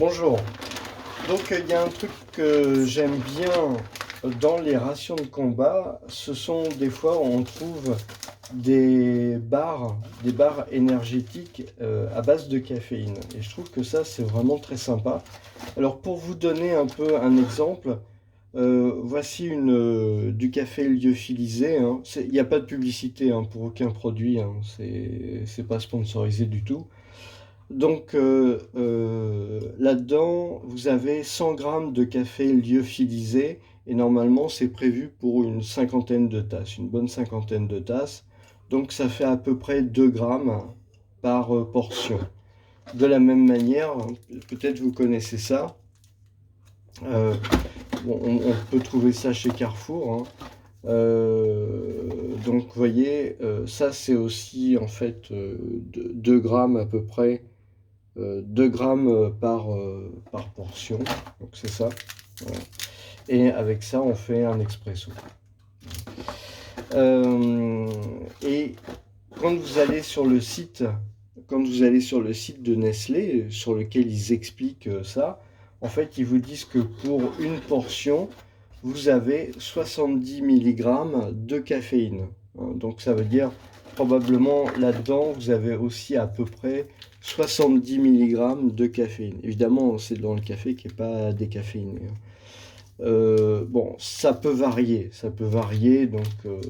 Bonjour. Donc il y a un truc que j'aime bien dans les rations de combat, ce sont des fois où on trouve des barres énergétiques à base de caféine. Et je trouve que ça c'est vraiment très sympa. Alors pour vous donner un peu un exemple, voici du café lyophilisé, hein. Il n'y a pas de publicité hein, pour aucun produit, hein. C'est pas sponsorisé du tout. Donc là-dedans, vous avez 100 grammes de café lyophilisé et normalement c'est prévu pour une cinquantaine de tasses, une bonne cinquantaine de tasses. Donc ça fait à peu près 2 grammes par portion. De la même manière, peut-être vous connaissez ça, euh, bon, on peut trouver ça chez Carrefour, hein. Donc vous voyez, ça c'est aussi en fait 2 grammes à peu près 2 grammes par portion, donc c'est ça. Voilà. Et avec ça, on fait un expresso. Et quand vous allez sur le site, quand vous allez sur le site de Nestlé, sur lequel ils expliquent ça, en fait, ils vous disent que pour une portion, vous avez 70 milligrammes de caféine. Donc ça veut dire probablement là-dedans, vous avez aussi à peu près 70 milligrammes de caféine. Évidemment, c'est dans le café qui n'est pas décaféiné. Bon, ça peut varier, donc voilà.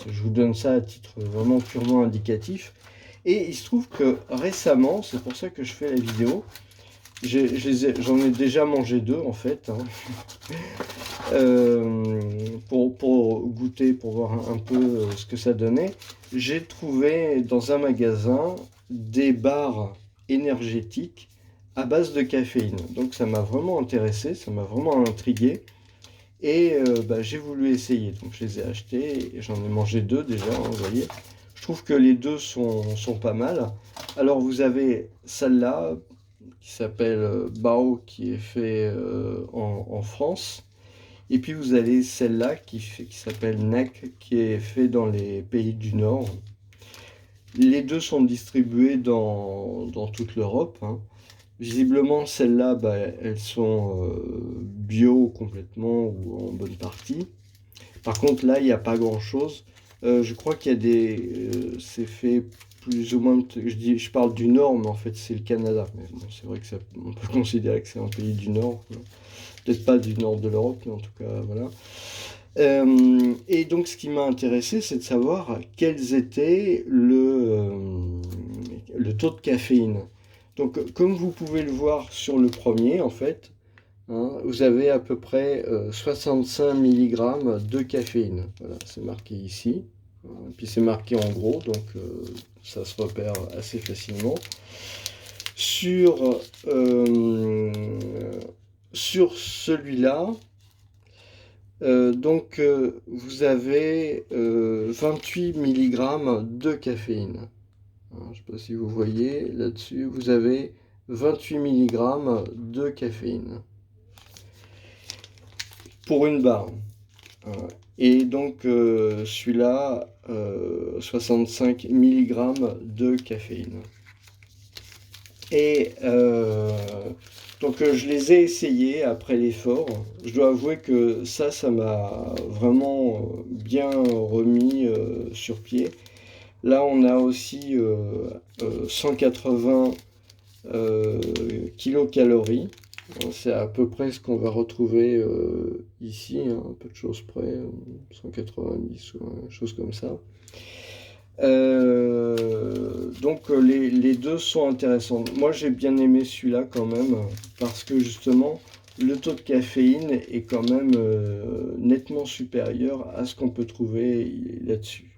Je vous donne ça à titre vraiment purement indicatif. Et il se trouve que récemment, c'est pour ça que je fais la vidéo, j'en ai déjà mangé deux en fait, hein. Pour goûter, pour voir un peu ce que ça donnait. J'ai trouvé dans un magasin des barres énergétiques à base de caféine. Donc ça m'a vraiment intéressé, ça m'a vraiment intrigué. Et bah, j'ai voulu essayer. Donc je les ai achetés et j'en ai mangé deux déjà, hein, vous voyez. Je trouve que les deux sont pas mal. Alors vous avez celle-là qui s'appelle Bao, qui est fait en France. Et puis vous avez celle-là qui s'appelle NEC, qui est fait dans les pays du Nord. Les deux sont distribués dans toute l'Europe, hein. Visiblement, celles-là, bah, elles sont bio complètement ou en bonne partie. Par contre, là, il n'y a pas grand-chose. Je crois qu'il y a c'est fait plus ou moins. Je parle du Nord, mais en fait, c'est le Canada. Mais bon, c'est vrai que on peut considérer que c'est un pays du Nord, quoi. Peut-être pas du nord de l'Europe, mais en tout cas, voilà. Et donc, ce qui m'a intéressé, c'est de savoir quels étaient le taux de caféine. Donc, comme vous pouvez le voir sur le premier, en fait, hein, vous avez à peu près 65 milligrammes de caféine. Voilà, c'est marqué ici. Et puis c'est marqué en gros, donc ça se repère assez facilement. Sur, euh, sur celui-là, vous avez 28 milligrammes de caféine. Alors, je ne sais pas si vous voyez là-dessus, vous avez 28 milligrammes de caféine pour une barre. Et donc celui-là, 65 milligrammes de caféine. Et je les ai essayés après l'effort. Je dois avouer que ça m'a vraiment bien remis sur pied. Là, on a aussi 180 kilocalories. C'est à peu près ce qu'on va retrouver ici, hein, un peu de choses près, 190 ou une chose comme ça. Les deux sont intéressants. Moi j'ai bien aimé celui-là quand même, parce que justement le taux de caféine est quand même nettement supérieur à ce qu'on peut trouver là-dessus.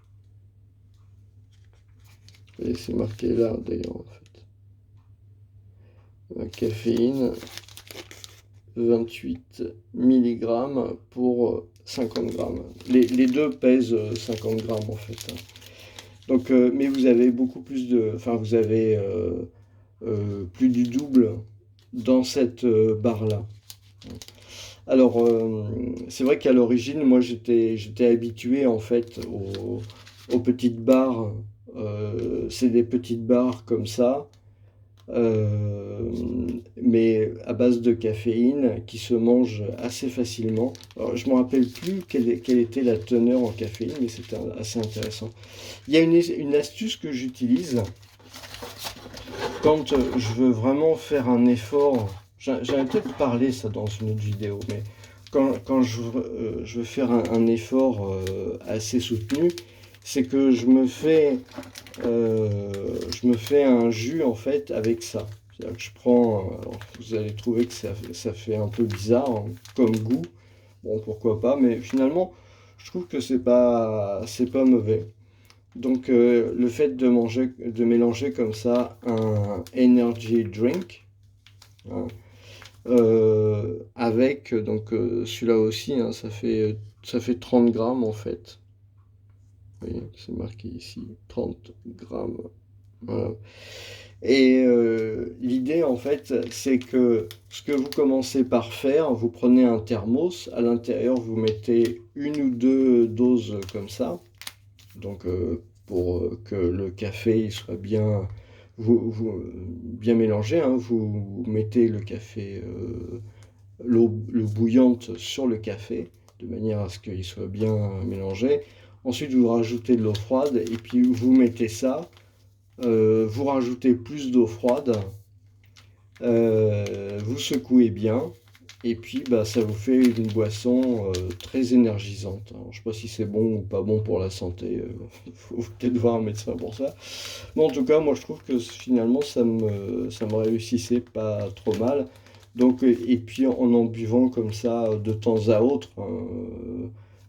Et c'est marqué là d'ailleurs en fait. Caféine, 28 milligrammes pour 50 grammes. Les deux pèsent 50 grammes en fait, hein. Donc, mais vous avez beaucoup plus enfin, vous avez plus du double dans cette barre-là. Alors, c'est vrai qu'à l'origine, moi, j'étais habitué en fait aux petites barres. C'est des petites barres comme ça. mais à base de caféine, qui se mange assez facilement. Alors, je ne me rappelle plus quelle était la teneur en caféine, mais c'était assez intéressant. Il y a une astuce que j'utilise quand je veux vraiment faire un effort. J'avais peut-être parlé ça dans une autre vidéo, mais quand je veux faire un effort assez soutenu, c'est que je me fais un jus en fait avec ça. C'est-à-dire que je prends, alors, vous allez trouver que ça fait un peu bizarre hein, comme goût. Bon, pourquoi pas, mais finalement, je trouve que c'est pas mauvais. Donc, le fait de mélanger comme ça un energy drink, hein, avec, donc celui-là aussi, hein, ça fait 30 grammes en fait. Vous voyez, c'est marqué ici, 30 grammes. Voilà. Et l'idée, en fait, c'est que ce que vous commencez par faire, vous prenez un thermos, à l'intérieur, vous mettez une ou deux doses comme ça, donc pour que le café il soit bien mélangé, hein, vous mettez le café, l'eau bouillante sur le café, de manière à ce qu'il soit bien mélangé. Ensuite, vous rajoutez de l'eau froide, et puis vous mettez ça. Vous rajoutez plus d'eau froide, vous secouez bien, et puis bah, ça vous fait une boisson très énergisante. Alors, je ne sais pas si c'est bon ou pas bon pour la santé, il faut peut-être voir un médecin pour ça. Mais en tout cas, moi je trouve que finalement ça me réussissait pas trop mal. Donc, et puis en buvant comme ça de temps à autre,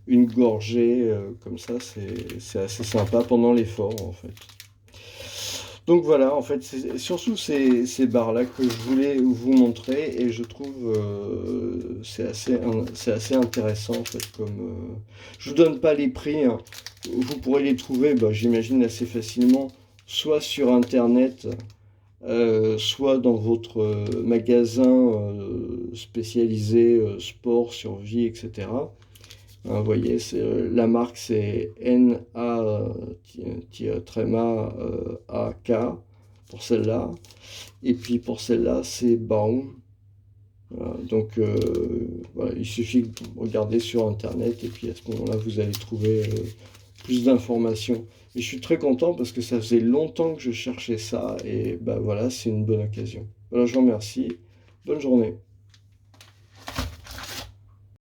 une gorgée comme ça, c'est assez sympa pendant l'effort en fait. Donc voilà, en fait, c'est surtout ces barres-là que je voulais vous montrer et je trouve c'est assez intéressant en fait je vous donne pas les prix, hein. Vous pourrez les trouver, bah, j'imagine assez facilement, soit sur internet, soit dans votre magasin spécialisé sport, survie, etc. Hein, vous voyez, la marque c'est NA-AK pour celle-là. Et puis pour celle-là, c'est Baum. Voilà, donc voilà, il suffit de regarder sur internet et puis à ce moment-là, vous allez trouver plus d'informations. Et je suis très content parce que ça faisait longtemps que je cherchais ça et bah voilà, c'est une bonne occasion. Voilà, je vous remercie. Bonne journée.